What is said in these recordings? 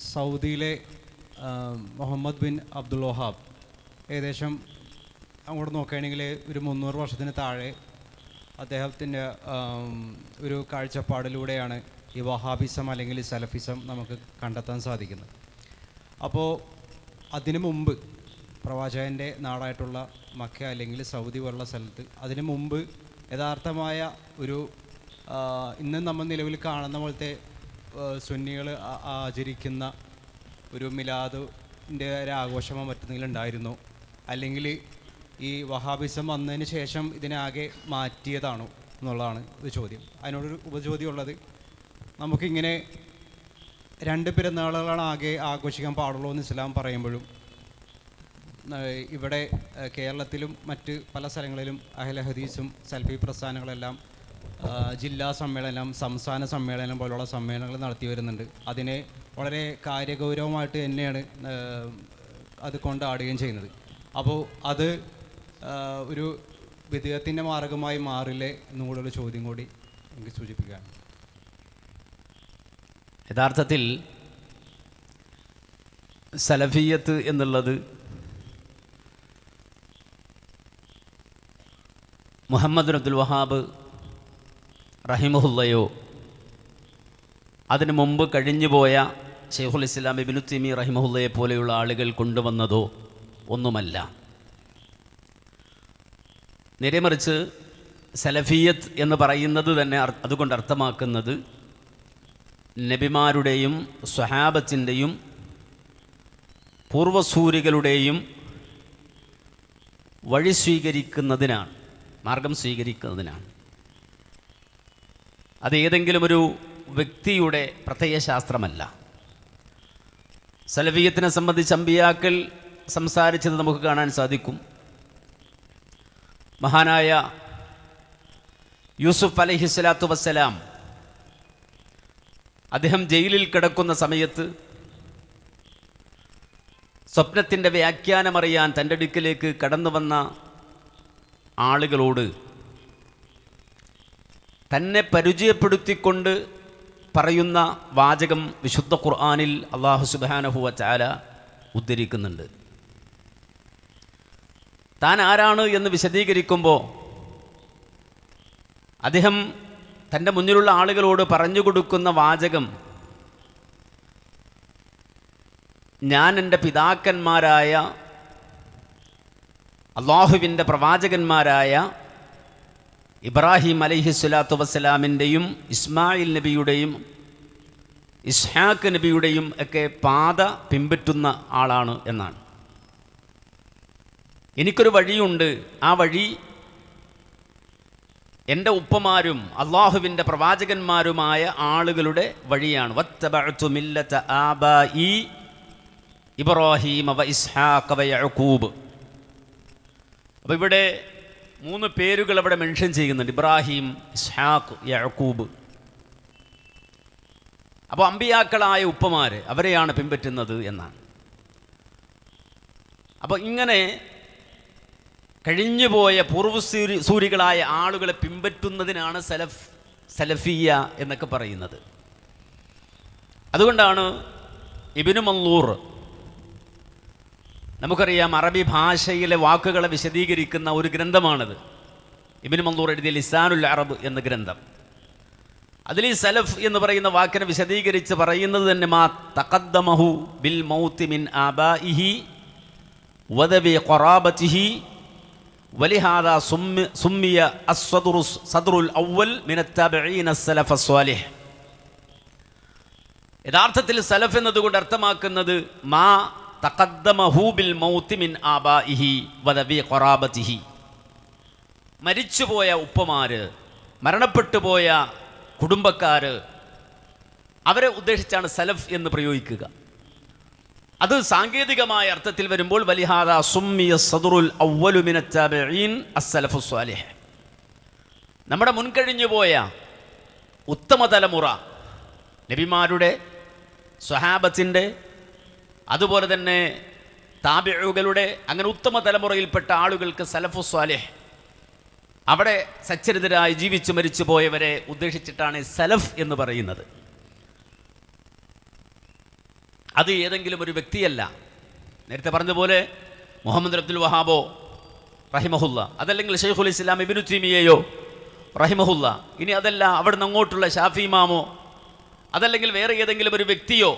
സൗദിയിലെ Muhammad bin Abdul Wahab ഏകദേശം അങ്ങോട്ട് നോക്കുകയാണെങ്കിൽ ഒരു 300 വർഷത്തിന് താഴെ അദ്ദേഹത്തിൻ്റെ ഒരു കാഴ്ചപ്പാടിലൂടെയാണ് ഈ വഹാബിസം അല്ലെങ്കിൽ സലഫിസം നമുക്ക് കണ്ടെത്താൻ സാധിക്കുന്നത്. അപ്പോൾ അതിനു മുമ്പ് പ്രവാചകൻ്റെ നാടായിട്ടുള്ള മക്ക അല്ലെങ്കിൽ സൗദി പോലുള്ള സ്ഥലത്ത് അതിനു മുമ്പ് യഥാർത്ഥമായ ഒരു ഇന്ന് നമ്മൾ നിലവിൽ കാണുന്ന പോലത്തെ സുന്നികൾ ആചരിക്കുന്ന ഒരു മിലാദിൻ്റെ ഒരു ആഘോഷമോ മറ്റെന്തെങ്കിലും ഉണ്ടായിരുന്നോ, അല്ലെങ്കിൽ ഈ വഹാബിസം വന്നതിന് ശേഷം ഇതിനാകെ മാറ്റിയതാണോ എന്നുള്ളതാണ് ഒരു ചോദ്യം. അതിനോടൊരു ഉപചോദ്യം ഉള്ളത്, നമുക്കിങ്ങനെ 2 പെരുന്നാളുകളാണ് ആകെ ആഘോഷിക്കാൻ പാടുള്ളൂ എന്ന് ഇസ്ലാം പറയുമ്പോഴും ഇവിടെ കേരളത്തിലും മറ്റ് പല സ്ഥലങ്ങളിലും അഹ്ലെ ഹദീസും സൽഫി പ്രസ്ഥാനങ്ങളെല്ലാം ജില്ലാ സമ്മേളനം, സംസ്ഥാന സമ്മേളനം പോലുള്ള സമ്മേളനങ്ങൾ നടത്തി വരുന്നുണ്ട്. അതിനെ വളരെ കാര്യഗൗരവമായിട്ട് തന്നെയാണ് അത് കൊണ്ടാടുകയും ചെയ്യുന്നത്. അപ്പോൾ അത് ഒരു വിദേഹത്തിൻ്റെ മാർഗമായി മാറില്ലേ എന്നുകൂടെയുള്ള ചോദ്യം കൂടി എനിക്ക് സൂചിപ്പിക്കാം. യഥാർത്ഥത്തിൽ സലഫിയത്ത് എന്നുള്ളത് മുഹമ്മദ് അബ്ദുൽ വഹാബ് റഹിമഹുല്ലയോ അതിനു മുമ്പ് കഴിഞ്ഞുപോയ ഷെയ്ഖുൽ ഇസ്ലാം ഇബ്നു തൈമിയ്യ റഹിമഹുല്ലയെ പോലെയുള്ള ആളുകൾ കൊണ്ടുവന്നതോ ഒന്നുമല്ല. നേരെമറിച്ച് സലഫിയത്ത് എന്ന് പറയുന്നത് തന്നെ അതുകൊണ്ട് അർത്ഥമാക്കുന്നത് നബിമാരുടെയും സ്വഹാബത്തിൻ്റെയും പൂർവസൂരികളുടെയും വഴി സ്വീകരിക്കുന്നതിനാണ്, മാർഗം സ്വീകരിക്കുന്നതിനാണ്. അത് ഏതെങ്കിലും ഒരു വ്യക്തിയുടെ പ്രത്യയശാസ്ത്രമല്ല. സലഫിയത്തിനെ സംബന്ധിച്ച് അമ്പിയാക്കൾ സംസാരിച്ചത് നമുക്ക് കാണാൻ സാധിക്കും. മഹാനായ യൂസുഫ് അലൈഹിസ്സലാത്തു വസ്സലാം അദ്ദേഹം ജയിലിൽ കിടക്കുന്ന സമയത്ത് സ്വപ്നത്തിൻ്റെ വ്യാഖ്യാനമറിയാൻ തൻ്റെ അടുക്കിലേക്ക് കടന്നു വന്ന ആളുകളോട് തന്നെ പരിചയപ്പെടുത്തിക്കൊണ്ട് പറയുന്ന വാചകം വിശുദ്ധ ഖുർആനിൽ അല്ലാഹു സുബ്ഹാനഹു വ തആല ഉദ്ധരിക്കുന്നുണ്ട്. താൻ ആരാണ് എന്ന് വിശദീകരിക്കുമ്പോൾ അദ്ദേഹം തൻ്റെ മുന്നിലുള്ള ആളുകളോട് പറഞ്ഞു കൊടുക്കുന്ന വാചകം, ഞാൻ എൻ്റെ പിതാക്കന്മാരായ അള്ളാഹുവിൻ്റെ പ്രവാചകന്മാരായ ഇബ്രാഹിം അലൈഹിസ്സലാത്തു വസ്സലാമിൻ്റെയും ഇസ്മായിൽ നബിയുടെയും ഇസ്ഹാഖ് നബിയുടെയും ഒക്കെ പാത പിൻപറ്റുന്ന ആളാണ് എന്നാണ്. എനിക്കൊരു വഴിയുണ്ട്, ആ വഴി എൻ്റെ ഉപ്പമാരും അള്ളാഹുവിൻ്റെ പ്രവാചകന്മാരുമായ ആളുകളുടെ വഴിയാണ്. വത്തബഅതു മില്ലത ആബാഇ ഇബ്രാഹീമ വ ഇസ്ഹാഖ വ യഅഖൂബ്. അപ്പോൾ ഇവിടെ 3 പേരുകൾ അവിടെ മെൻഷൻ ചെയ്യുന്നുണ്ട്: ഇബ്രാഹിം, ഇസ്ഹാഖ്, യഅഖൂബ്. അപ്പോൾ അമ്പിയാക്കളായ ഉപ്പമാർ അവരെയാണ് പിൻപറ്റുന്നത് എന്നാണ്. അപ്പോൾ ഇങ്ങനെ കഴിഞ്ഞുപോയ പൂർവസൂരികളായ ആളുകളെ പിൻപറ്റുന്നതിനാണ് സലഫിയ എന്നൊക്കെ പറയുന്നത്. അതുകൊണ്ടാണ് ഇബ്നു മൻളൂർ, നമുക്കറിയാം അറബി ഭാഷയിലെ വാക്കുകളെ വിശദീകരിക്കുന്ന ഒരു ഗ്രന്ഥമാണിത്. ഇബ്നു മൻളൂർ എഴുതിയ ലിസാനുൽ അറബ് എന്ന ഗ്രന്ഥം. അതിൽ ഈ സലഫ് എന്ന് പറയുന്ന വാക്കിനെ വിശദീകരിച്ച് പറയുന്നത് തന്നെ മാ തഖദ്ദമഹു ബിൽ മൗതി മിൻ ആബാഇഹി വദവി ഖറാബതിഹി വലിഹാദാ സുമ്മിയ സദ്റുൽ അവ്വൽ മിന അത്താബഈന സലഫ് സ്വാലിഹ്. യഥാർത്ഥത്തിൽ സലഫ് എന്നതുകൊണ്ട് അർത്ഥമാക്കുന്നത് മാ തഖദ്ദമഹു ബിൽ മൗതി മിൻ ആബാഇഹി വദവി ഖറാബതിഹി. മരിച്ചുപോയ ഉപ്പമാര്, മരണപ്പെട്ടു പോയ കുടുംബക്കാര്, അവരെ ഉദ്ദേശിച്ചാണ് സലഫ് എന്ന് പ്രയോഗിക്കുക. അത് സാങ്കേതികമായ അർത്ഥത്തിൽ വരുമ്പോൾ വലിഹാദാ സുമ്മിയ സദ്റുൽ അവ്വലു മിന അത്താബഈൻ അസ്സലഫു സ്വാലിഹ്. നമ്മുടെ മുൻകഴിഞ്ഞു പോയ ഉത്തമ തലമുറ, നബിമാരുടെ, സ്വഹാബത്തിൻ്റെ, അതുപോലെ തന്നെ താബിഉകളുടെ, അങ്ങനെ ഉത്തമ തലമുറയിൽപ്പെട്ട ആളുകൾക്ക് സലഫു സ്വാലിഹ്, അവിടെ സച്ചരിതരായി ജീവിച്ചു മരിച്ചു പോയവരെ ഉദ്ദേശിച്ചിട്ടാണ് സലഫ് എന്ന് പറയുന്നത്. അത് ഏതെങ്കിലും ഒരു വ്യക്തിയല്ല. നേരത്തെ പറഞ്ഞതുപോലെ മുഹമ്മദ് അബ്ദുൽ വഹാബോ റഹിമഹുല്ല, അതല്ലെങ്കിൽ ഷെയ്ഖുൽ ഇസ്ലാം ഇബ്നു തൈമിയ്യയോ റഹിമഹുല്ല, ഇനി അതല്ല അവിടുന്ന് അങ്ങോട്ടുള്ള ഷാഫി ഇമാമോ, അതല്ലെങ്കിൽ വേറെ ഏതെങ്കിലും ഒരു വ്യക്തിയോ,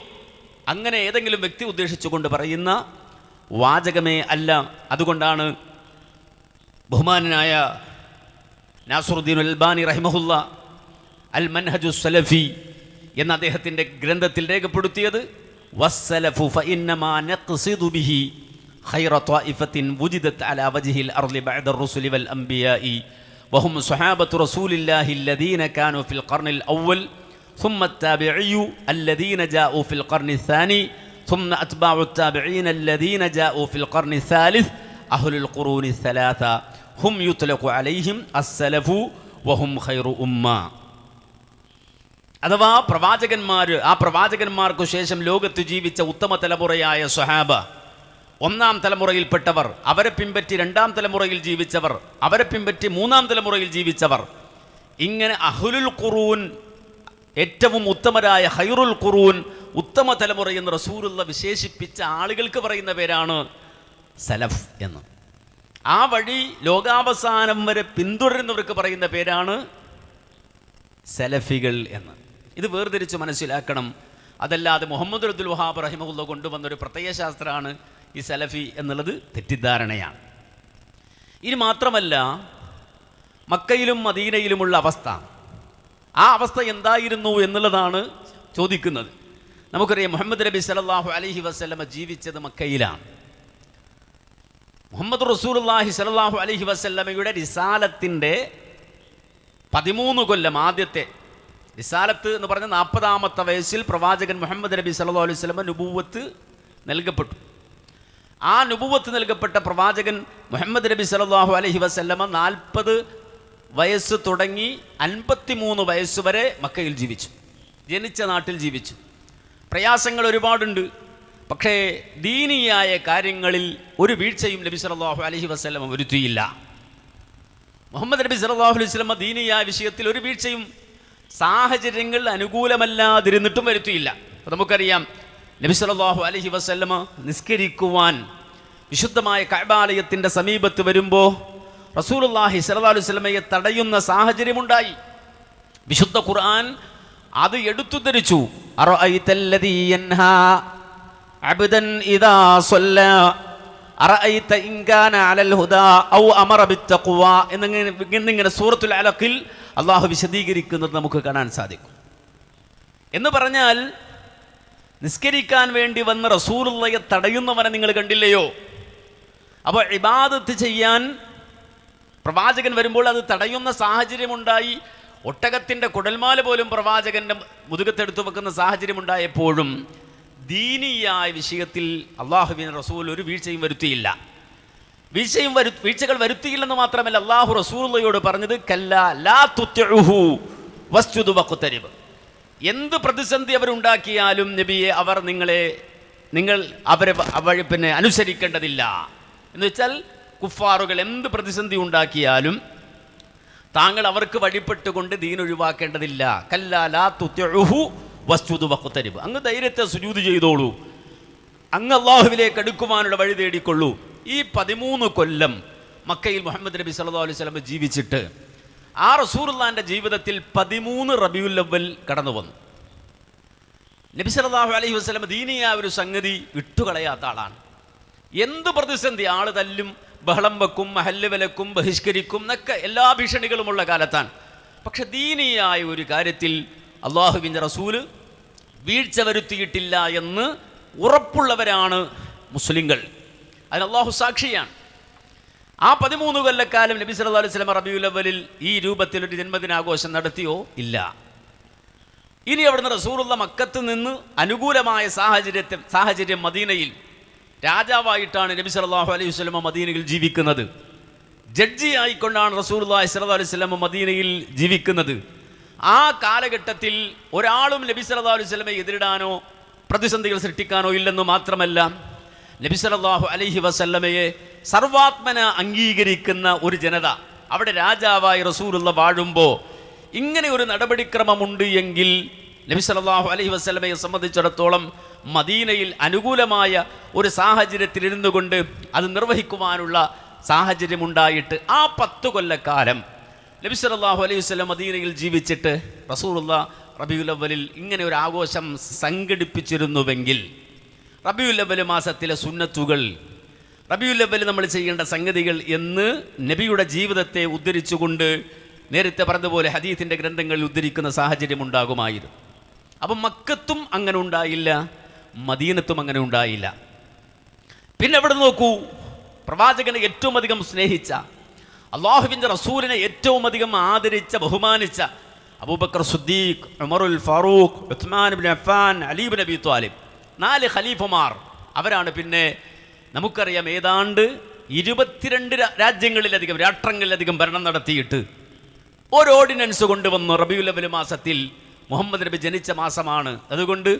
അങ്ങനെ ഏതെങ്കിലും വ്യക്തി ഉദ്ദേശിച്ചുകൊണ്ട് പറയുന്ന വാചകമേ അല്ല. അതുകൊണ്ടാണ് ബഹുമാനനായ നാസറുദ്ദീൻ അൽബാനി റഹിമഹുല്ല അൽ മൻഹജു സലഫി എന്ന അദ്ദേഹത്തിൻ്റെ ഗ്രന്ഥത്തിൽ രേഖപ്പെടുത്തിയത് വസ്സലഫു ഫഇന്നമാ നഖ്സിദു ബിഹി ഖൈറ ത്വായിഫത്തിൻ വുജിദത് അലാ വജ്ഹിൽ അർളി ബഅദ الرسل والأنبياء وهم صحابة رسول الله الذين كانوا في القرن الأول ثم التابعي الذين جاءوا في القرن الثاني ثم أتباع التابعين الذين جاءوا في القرن الثالث أهل القرون الثلاثة هم يطلق عليهم السلف وهم خير أمة. അഥവാ പ്രവാചകന്മാർ, ആ പ്രവാചകന്മാർക്കു ശേഷം ലോകത്ത് ജീവിച്ച ഉത്തമ തലമുറയായ സ്വഹാബ, ഒന്നാം തലമുറയിൽപ്പെട്ടവർ, അവരെ പിൻപറ്റി രണ്ടാം തലമുറയിൽ ജീവിച്ചവർ, അവരെ പിൻപറ്റി മൂന്നാം തലമുറയിൽ ജീവിച്ചവർ, ഇങ്ങനെ അഹ്ലുൽ ഖുറൂൻ, ഏറ്റവും ഉത്തമരായ ഖൈറുൽ ഖുറൂൻ, ഉത്തമ തലമുറ എന്ന് റസൂലുള്ള വിശേഷിപ്പിച്ച ആളുകൾക്ക് പറയുന്ന പേരാണ് സലഫ് എന്ന്. ആ വഴി ലോകാവസാനം വരെ പിന്തുടരുന്നവർക്ക് പറയുന്ന പേരാണ് സലഫികൾ എന്ന്. ഇത് വേർതിരിച്ച് മനസ്സിലാക്കണം. അതല്ലാതെ മുഹമ്മദ് അബ്ദുൽ വഹാബ് റഹിമഹുല്ല കൊണ്ടുവന്നൊരു പ്രത്യയശാസ്ത്രമാണ് ഈ സലഫി എന്നുള്ളത് തെറ്റിദ്ധാരണയാണ്. ഇനി മാത്രമല്ല, മക്കയിലും മദീനയിലുമുള്ള അവസ്ഥ, ആ അവസ്ഥ എന്തായിരുന്നു എന്നുള്ളതാണ് ചോദിക്കുന്നത്. നമുക്കറിയാം, മുഹമ്മദ് നബി സല്ലല്ലാഹു അലൈഹി വസല്ലമ ജീവിച്ചത് മക്കയിലാണ്. മുഹമ്മദ് റസൂലുള്ളാഹി സല്ലല്ലാഹു അലൈഹി വസല്ലമയുടെ റിസാലത്തിൻ്റെ 13 കൊല്ലം, ആദ്യത്തെ റിസാലത്ത് എന്ന് പറഞ്ഞ 40-ാമത്തെ വയസ്സിൽ പ്രവാചകൻ മുഹമ്മദ് നബി സല്ലല്ലാഹു അലൈഹി വസല്ലമ നുബുവത്ത് നൽകപ്പെട്ടു. ആ നുബുവത്ത് നൽകപ്പെട്ട പ്രവാചകൻ മുഹമ്മദ് നബി സല്ലല്ലാഹു അലൈഹി വസല്ലമ 40 വയസ്സ് തുടങ്ങി 53 വയസ്സ് വരെ മക്കയിൽ ജീവിച്ചു, ജനിച്ച നാട്ടിൽ ജീവിച്ചു. പ്രയാസങ്ങൾ ഒരുപാടുണ്ട്. പക്ഷേ ദീനിയായ കാര്യങ്ങളിൽ ഒരു വീഴ്ചയും നബി സല്ലല്ലാഹു അലൈഹി വസല്ലമ വരുത്തിയില്ല. മുഹമ്മദ് നബി സല്ലല്ലാഹു അലൈഹി വസല്ലമ ദീനിയായ വിഷയത്തിൽ ഒരു വീഴ്ചയും സാഹചര്യങ്ങൾ അനുകൂലമല്ലാതിരുന്നിട്ടും വരുത്തിയില്ല. അപ്പോൾ നമുക്കറിയാം, നബി സല്ലല്ലാഹു അലൈഹി വസല്ലമ നിസ്കരിക്കുവാൻ വിശുദ്ധമായ കഅബാലയത്തിൻ്റെ സമീപത്ത് വരുമ്പോൾ റസൂലുള്ളാഹി സ്വല്ലല്ലാഹു അലൈഹി വസല്ലമയെ തടയുന്ന സാഹചര്യമുണ്ടായി. വിശുദ്ധ ഖുർആൻ അത് എടുത്തുദ്ധരിച്ചു. അറഅയ്തല്ലദീ യൻഹാ അബ്ദൻ ഇദാ സ്വല്ലാ അറഅയ്ത ഇൻ കാന അലൽ ഹുദാ ഔ അമറ ബിത്തഖ്വ എന്നിങ്ങനെ സൂറത്തുൽ അലഖിൽ അല്ലാഹു വിശദീകരിക്കുന്നത് നമുക്ക് കാണാൻ സാധിക്കും. എന്ന് പറഞ്ഞാൽ, നിസ്കരിക്കാൻ വേണ്ടി വന്ന റസൂലുള്ളയെ തടയുന്നവനെ നിങ്ങൾ കണ്ടില്ലയോ? അപ്പോൾ ഇബാദത്ത് ചെയ്യാൻ പ്രവാചകൻ വരുമ്പോൾ അത് തടയുന്ന സാഹചര്യമുണ്ടായി. ഒട്ടകത്തിൻ്റെ കുടൽമാല പോലും പ്രവാചകൻ്റെ മുതുകത്തെടുത്തു വെക്കുന്ന സാഹചര്യമുണ്ടായപ്പോഴും ദീനിയായ വിഷയത്തിൽ അള്ളാഹുവിൻ്റെ റസൂൽ ഒരു വീഴ്ചയും വരുത്തിയില്ല. വീഴ്ചകൾ വരുത്തിയില്ലെന്ന് മാത്രമല്ല, അള്ളാഹു റസൂലുള്ളയോട് പറഞ്ഞത് കല്ലാ ലാ തുത്ഇഉഹു വസ്ജുദ് വഖ്തരിബ്. എന്ത് പ്രതിസന്ധി അവരുണ്ടാക്കിയാലും നബിയെ, നിങ്ങൾ അവരെ അനുസരിക്കേണ്ടതില്ല. എന്ന് വെച്ചാൽ, കുഫാറുകൾ എന്ത് പ്രതിസന്ധി ഉണ്ടാക്കിയാലും താങ്കൾ അവർക്ക് വഴിപ്പെട്ടുകൊണ്ട് ദീൻ ഒഴിവാക്കേണ്ടതില്ല. കല്ലാ ലാ തുത്ഇഉഹു വസ്ജുദ് വഖ്തരിബ്. അങ്ങ് ധൈര്യത്തെ സുജൂദ് ചെയ്തോളൂ, അങ്ങ് അള്ളാഹുവിലേക്ക് അടുക്കുവാനുള്ള വഴി തേടിക്കൊള്ളൂ. ഈ 13 കൊല്ലം മക്കയിൽ മുഹമ്മദ് നബി സല്ലല്ലാഹു അലൈഹി വസല്ലം ജീവിച്ചിട്ട് ആ റസൂലുള്ളാഹിന്റെ ജീവിതത്തിൽ 13 റബീഉൽ അവ്വൽ കടന്നു വന്നു. നബി സല്ലല്ലാഹു അലൈഹി വസല്ലം ദീനിയായ ഒരു സംഗതി വിട്ടുകളയാത്ത ആളാണ്. എന്ത് പ്രതിസന്ധി, ആള് തല്ലും, ബഹളം വെക്കും, മഹല്ല് വിലക്കും, ബഹിഷ്കരിക്കും എന്നൊക്കെ എല്ലാ ഭീഷണികളുമുള്ള കാലത്താണ്. പക്ഷെ ദീനിയായ ഒരു കാര്യത്തിൽ അള്ളാഹുവിൻ്റെ റസൂല് വീഴ്ച വരുത്തിയിട്ടില്ല എന്ന് ഉറപ്പുള്ളവരാണ് മുസ്ലിങ്ങൾ. അതിന് അള്ളാഹു സാക്ഷിയാണ്. ആ 13 കൊല്ലക്കാലം നബി സല്ലല്ലാഹു അലൈഹി വസല്ലം റബീഉൽ അവ്വലിൽ ഈ രൂപത്തിലൊരു ജന്മദിനാഘോഷം നടത്തിയോ? ഇല്ല. ഇനി അവിടുന്ന് റസൂലുള്ള മക്കത്ത് നിന്ന് അനുകൂലമായ സാഹചര്യം മദീനയിൽ രാജാവായിട്ടാണ് നബി സല്ലല്ലാഹു അലൈഹി വസല്ലം മദീനയിൽ ജീവിക്കുന്നത്. ജഡ്ജി ആയിക്കൊണ്ടാണ് റസൂലുള്ളാഹി സ്വല്ലല്ലാഹു അലൈഹി വസല്ലം മദീനയിൽ ജീവിക്കുന്നത്. ആ കാലഘട്ടത്തിൽ ഒരാളും നബി സല്ലല്ലാഹു അലൈഹി വസല്ലമയെ എതിരിടാനോ പ്രതിസന്ധികൾ സൃഷ്ടിക്കാനോ ഇല്ലെന്ന് മാത്രമല്ല, നബി സല്ലല്ലാഹു അലൈഹി വസല്ലമയെ സർവാത്മന അംഗീകരിക്കുന്ന ഒരു ജനത അവിടെ രാജാവായി റസൂലുള്ള വാഴുമ്പോൾ ഇങ്ങനെ ഒരു നടപടിക്രമമുണ്ട് എങ്കിൽ നബി സല്ലല്ലാഹു അലൈഹി വസല്ലമയെ സംബന്ധിച്ചിടത്തോളം മദീനയിൽ അനുകൂലമായ ഒരു സാഹചര്യത്തിൽ ഇരുന്നു കൊണ്ട് അത് നിർവഹിക്കുവാനുള്ള സാഹചര്യമുണ്ടായിട്ട് ആ 10 കൊല്ലക്കാലം നബി സല്ലല്ലാഹു അലൈഹി വസല്ലം മദീനയിൽ ജീവിച്ചിട്ട് റസൂലുള്ളാഹി റബീഉൽ അവ്വലിൽ ഇങ്ങനെ ഒരു ആഘോഷം സംഘടിപ്പിച്ചിരുന്നുവെങ്കിൽ റബീഉൽ അവ്വൽ മാസത്തിലെ സുന്നത്തുകൾ, റബീഉൽ അവ്വൽ നമ്മൾ ചെയ്യേണ്ട സംഗതികൾ എന്ന് നബിയുടെ ജീവിതത്തെ ഉദ്ധരിച്ചുകൊണ്ട് നേരത്തെ പറഞ്ഞതുപോലെ ഹദീസിൻ്റെ ഗ്രന്ഥങ്ങളിൽ ഉദ്ധരിക്കുന്ന സാഹചര്യം ഉണ്ടാകുമായിരുന്നു. അപ്പം മക്കത്തും അങ്ങനെ ഉണ്ടായില്ല, മദീനത്തും അങ്ങനെ ഉണ്ടായില്ല. പിന്നെ എവിടെ നോക്കൂ, പ്രവാചകനെ ഏറ്റവും അധികം സ്നേഹിച്ച, അള്ളാഹുവിൻ്റെ റസൂലിനെ ഏറ്റവും അധികം ആദരിച്ച, ബഹുമാനിച്ച അബൂബക്കർ സിദ്ദീഖ്, ഉമറുൽ ഫാറൂഖ്, ഉസ്മാൻ ഇബ്നു അഫ്ഫാൻ, അലി ഇബ്നു അബി ത്വാലിബ്, 4 ഖലീഫമാർ. അവരാണ് പിന്നെ നമുക്കറിയാം ഏതാണ്ട് 22 രാഷ്ട്രങ്ങളിലധികം ഭരണം നടത്തിയിട്ട് ഒരു ഓർഡിനൻസ് കൊണ്ടുവന്നു. റബീഉൽ അവ്വൽ മാസത്തിൽ മുഹമ്മദ് നബി ജനിച്ച മാസമാണ്. അതുകൊണ്ട്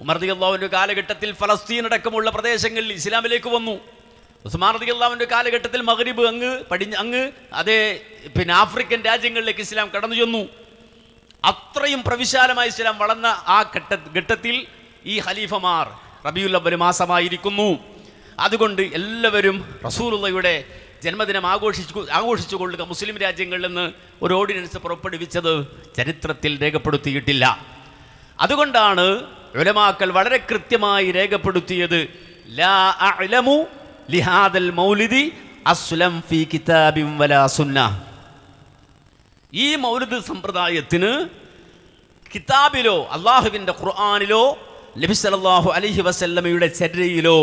ഉമർ റളിയല്ലാഹുവിൻ്റെ കാലഘട്ടത്തിൽ ഫലസ്തീൻ അടക്കമുള്ള പ്രദേശങ്ങളിൽ ഇസ്ലാമിലേക്ക് വന്നു. ഉസ്മാൻ റളിയല്ലാഹുവിൻ്റെ കാലഘട്ടത്തിൽ മഗ്രിബ് അങ്ങ് അതേ പിന്നെ ആഫ്രിക്കൻ രാജ്യങ്ങളിലേക്ക് ഇസ്ലാം കടന്നു ചെന്നു. അത്രയും പ്രവിശാലമായ ഇസ്ലാം വളർന്ന ആ ഘട്ടത്തിൽ ഈ ഖലീഫമാർ റബീഉൽ അവ്വൽ മാസമായിരിക്കുന്നു. അതുകൊണ്ട് എല്ലാവരും റസൂലുള്ളാഹിയുടെ ജന്മദിനം ആഘോഷിച്ചുകൊള്ളുക മുസ്ലിം രാജ്യങ്ങളിൽ നിന്ന് ഒരു ഓർഡിനൻസ് പുറപ്പെടുവിച്ചത് ചരിത്രത്തിൽ രേഖപ്പെടുത്തിയിട്ടില്ല. അതുകൊണ്ടാണ് ഉലമാക്കൾ വളരെ കൃത്യമായി രേഖപ്പെടുത്തിയത് ലാ അഅലമു ലിഹാദൽ മൗലിദി അസ്ലം ഫീ കിതാബിൻ വലാ സുന്ന. ഈ മൗലിദ് സമ്പ്രദായത്തിന് കിതാബിലോ അള്ളാഹുവിൻ്റെ ഖുർആനിലോ നബി സല്ലല്ലാഹു അലൈഹി വസല്ലമയുടെ ചര്യയിലോ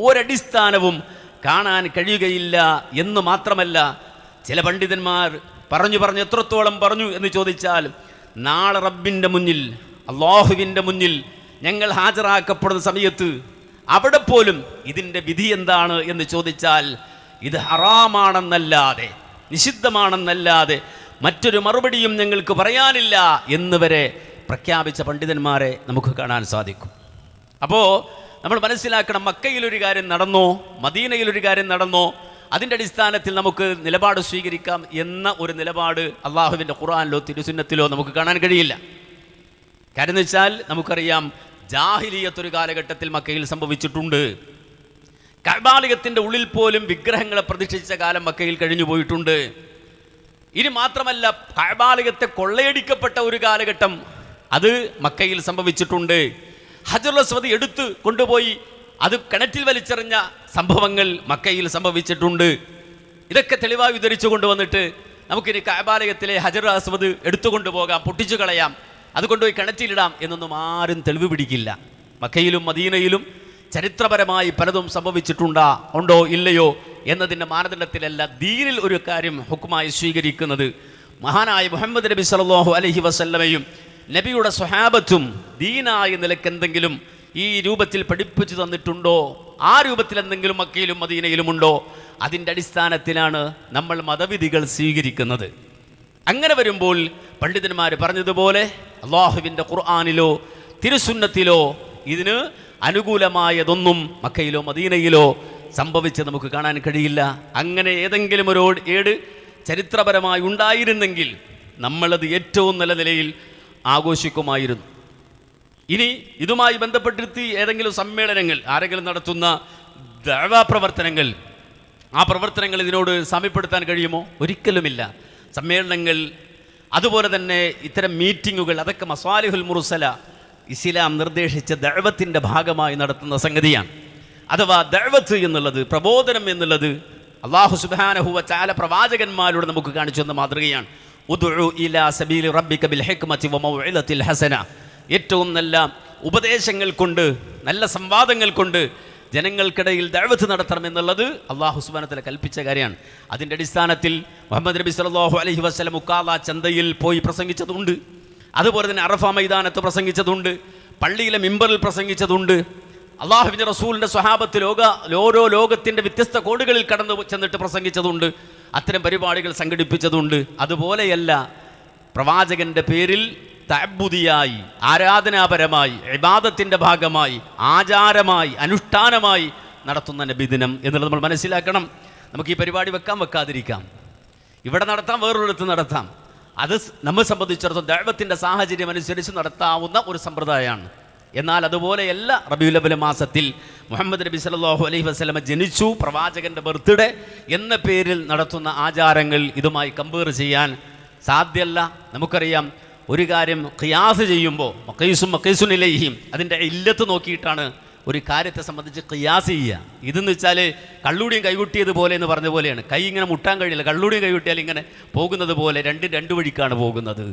ഒരടിസ്ഥാനവും കാണാൻ കഴിയുകയില്ല എന്ന് മാത്രമല്ല, ചില പണ്ഡിതന്മാർ പറഞ്ഞു എത്രത്തോളം പറഞ്ഞു എന്ന് ചോദിച്ചാൽ, നാളെ റബ്ബിൻ്റെ മുന്നിൽ, അള്ളാഹുവിൻ്റെ മുന്നിൽ ഞങ്ങൾ ഹാജരാക്കപ്പെടുന്ന സമയത്ത് അവിടെ പോലും ഇതിൻ്റെ വിധി എന്താണ് എന്ന് ചോദിച്ചാൽ ഇത് ഹറാമാണെന്നല്ലാതെ, നിഷിദ്ധമാണെന്നല്ലാതെ മറ്റൊരു മറുപടിയും ഞങ്ങൾക്ക് പറയാനില്ല എന്ന് വരെ പ്രഖ്യാപിച്ച പണ്ഡിതന്മാരെ നമുക്ക് കാണാൻ സാധിക്കും. അപ്പോൾ നമ്മൾ മനസ്സിലാക്കണം, മക്കയിലൊരു കാര്യം നടന്നോ, മദീനയിലൊരു കാര്യം നടന്നോ, അതിൻ്റെ അടിസ്ഥാനത്തിൽ നമുക്ക് നിലപാട് സ്വീകരിക്കാം എന്ന ഒരു നിലപാട് അള്ളാഹുവിൻ്റെ ഖുർആനിലോ തിരുസുന്നത്തിലോ നമുക്ക് കാണാൻ കഴിയില്ല. കാര്യം എന്ന് വെച്ചാൽ നമുക്കറിയാം, ജാഹിലിയത്തൊരു കാലഘട്ടത്തിൽ മക്കയിൽ സംഭവിച്ചിട്ടുണ്ട്. കഅബാലയത്തിൻ്റെ ഉള്ളിൽ പോലും വിഗ്രഹങ്ങളെ പ്രതിഷ്ഠിച്ച കാലം മക്കയിൽ കഴിഞ്ഞു പോയിട്ടുണ്ട്. ഇനി മാത്രമല്ല, കഅബാലയത്തെ കൊള്ളയടിക്കപ്പെട്ട ഒരു കാലഘട്ടം അത് മക്കയിൽ സംഭവിച്ചിട്ടുണ്ട്. ഹജറുൽ അസ്വദ് എടുത്ത് കൊണ്ടുപോയി അത് കിണറ്റിൽ വലിച്ചെറിഞ്ഞ സംഭവങ്ങൾ മക്കയിൽ സംഭവിച്ചിട്ടുണ്ട്. ഇതൊക്കെ തെളിവായി ഉദ്ധരിച്ചു കൊണ്ടുവന്നിട്ട് നമുക്കിനി കഅബാലയത്തിലെ ഹജറുൽ അസ്വദ് എടുത്തുകൊണ്ടുപോകാം, പൊട്ടിച്ചു കളയാം, അതുകൊണ്ടുപോയി കിണറ്റിലിടാം എന്നൊന്നും ആരും തെളിവ് പിടിക്കില്ല. മക്കയിലും മദീനയിലും ചരിത്രപരമായി പലതും ഉണ്ടോ ഇല്ലയോ എന്നതിൻ്റെ മാനദണ്ഡത്തിലല്ല ദീനിൽ ഒരു കാര്യം ഹുക്മായി സ്വീകരിക്കുന്നത്. മഹാനായ മുഹമ്മദ് നബി സല്ലല്ലാഹു അലൈഹി വസല്ലമയും നബിയുടെ സ്വഹാബത്തും ദീനായ നിലക്ക് എന്തെങ്കിലും ഈ രൂപത്തിൽ പഠിപ്പിച്ചു തന്നിട്ടുണ്ടോ, ആ രൂപത്തിൽ എന്തെങ്കിലും മക്കയിലും മദീനയിലും ഉണ്ടോ, അതിൻ്റെ അടിസ്ഥാനത്തിലാണ് നമ്മൾ മതവിധികൾ സ്വീകരിക്കുന്നത്. അങ്ങനെ വരുമ്പോൾ പണ്ഡിതന്മാർ പറഞ്ഞതുപോലെ അള്ളാഹുവിൻ്റെ ഖുർആനിലോ തിരുസുന്നത്തിലോ ഇതിന് അനുകൂലമായതൊന്നും മക്കയിലോ മദീനയിലോ സംഭവിച്ച് നമുക്ക് കാണാൻ കഴിയില്ല. അങ്ങനെ ഏതെങ്കിലും ഒരു ഏട് ചരിത്രപരമായി ഉണ്ടായിരുന്നെങ്കിൽ നമ്മളത് ഏറ്റവും നല്ല നിലയിൽ ആഘോഷിക്കുമായിരുന്നു. ഇനി ഇതുമായി ബന്ധപ്പെട്ടിരുത്തി ഏതെങ്കിലും സമ്മേളനങ്ങൾ, ആരെങ്കിലും നടത്തുന്ന ദഅവാ പ്രവർത്തനങ്ങൾ, ആ പ്രവർത്തനങ്ങൾ ഇതിനോട് സാമ്യപ്പെടുത്താൻ കഴിയുമോ? ഒരിക്കലുമില്ല. സമ്മേളനങ്ങൾ, അതുപോലെ തന്നെ ഇത്തരം മീറ്റിങ്ങുകൾ, അതൊക്കെ മസ്വാലിഹുൽ മുർസല, ഇസ്ലാം നിർദ്ദേശിച്ച ദഅവത്തിൻ്റെ ഭാഗമായി നടത്തുന്ന സംഗതിയാണ്. അഥവാ ദഅവത്ത് എന്നുള്ളത്, പ്രബോധനം എന്നുള്ളത് അല്ലാഹു സുബ്ഹാനഹു വ തആല പ്രവാചകന്മാരോട് നമുക്ക് കാണിച്ചു തന്ന മാതൃകയാണ്. ഉദ്ഉ ഇലാ സബീലി റബ്ബിക ബിൽ ഹിക്മതി വ മൗഇലത്തിൽ ഹസന. ഏറ്റവും നല്ല ഉപദേശങ്ങൾ കൊണ്ട്, നല്ല സംവാദങ്ങൾ കൊണ്ട് ജനങ്ങൾക്കിടയിൽ ദഅവത്ത് നടത്തണം എന്നുള്ളത് അല്ലാഹു സുബ്ഹാനഹു വ തആല കൽപ്പിച്ച കാര്യമാണ്. അതിൻ്റെ അടിസ്ഥാനത്തിൽ മുഹമ്മദ് നബി സല്ലല്ലാഹു അലൈഹി വസല്ലം ഉക്കാല ചന്തയിൽ പോയി പ്രസംഗിച്ചതുണ്ട്, അതുപോലെ തന്നെ അറഫ മൈതാനത്ത് പ്രസംഗിച്ചതുണ്ട്, പള്ളിയിലെ മിമ്പറിൽ പ്രസംഗിച്ചതുണ്ട്. അള്ളാഹുവിൻ്റെ റസൂലിൻ്റെ സ്വഹാബത്ത് ഓരോ ലോകത്തിൻ്റെ വ്യത്യസ്ത കോണുകളിൽ കടന്നു ചെന്നിട്ട് പ്രസംഗിച്ചതുണ്ട്, അത്തരം പരിപാടികൾ സംഘടിപ്പിച്ചതുണ്ട്. അതുപോലെയല്ല പ്രവാചകൻ്റെ പേരിൽ തഅബ്ബുദിയായി, ആരാധനാപരമായി, ഇബാദത്തിൻ്റെ ഭാഗമായി, ആചാരമായി, അനുഷ്ഠാനമായി നടത്തുന്ന നബിദിനം എന്നുള്ളത് നമ്മൾ മനസ്സിലാക്കണം. നമുക്ക് ഈ പരിപാടി വെക്കാതിരിക്കാം, ഇവിടെ നടത്താം, വേറൊരിടത്ത് നടത്താം. അത് നമ്മെ സംബന്ധിച്ചിടത്തോളം ദഅവത്തിൻ്റെ സാഹചര്യം അനുസരിച്ച് നടത്താവുന്ന ഒരു സമ്പ്രദായമാണ്. എന്നാൽ അതുപോലെയല്ല റബീഉൽ അവ്വൽ മാസത്തിൽ മുഹമ്മദ് നബി സല്ലല്ലാഹു അലൈഹി വസല്ലമ ജനിച്ചു, പ്രവാചകൻ്റെ ബർത്ത്ഡേ എന്ന പേരിൽ നടത്തുന്ന ആചാരങ്ങൾ ഇതുമായി കമ്പയർ ചെയ്യാൻ സാധ്യമല്ല. നമുക്കറിയാം, ഒരു കാര്യം ഖിയാസ് ചെയ്യുമ്പോൾ മഖീസുൻ ഇലൈഹിം അതിൻ്റെ ഇല്ലത്ത് നോക്കിയിട്ടാണ് ഒരു കാര്യത്തെ സംബന്ധിച്ച് ഖിയാസ് ചെയ്യുക. ഇതെന്ന് വെച്ചാൽ കള്ളൂടിയും കൈകുട്ടിയതുപോലെ എന്ന് പറഞ്ഞ പോലെയാണ്. കൈ ഇങ്ങനെ മുട്ടാൻ കഴിയില്ല, കള്ളൂടിയും കൈകുട്ടിയാൽ ഇങ്ങനെ പോകുന്നത് പോലെ രണ്ട് വഴിക്കാണ് പോകുന്നത്.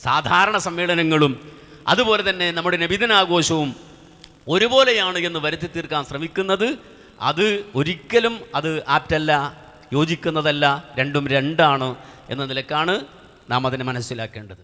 സാധാരണ സമ്മേളനങ്ങളും അതുപോലെ തന്നെ നമ്മുടെ നബിദിനാഘോഷവും ഒരുപോലെയാണ് എന്ന് വരുത്തി തീർക്കാൻ ശ്രമിക്കുന്നത് അത് ഒരിക്കലും അത് ആപ്റ്റല്ല, യോജിക്കുന്നതല്ല. രണ്ടും രണ്ടാണ് എന്ന നിലക്കാണ് നാം അതിനെ മനസ്സിലാക്കേണ്ടത്.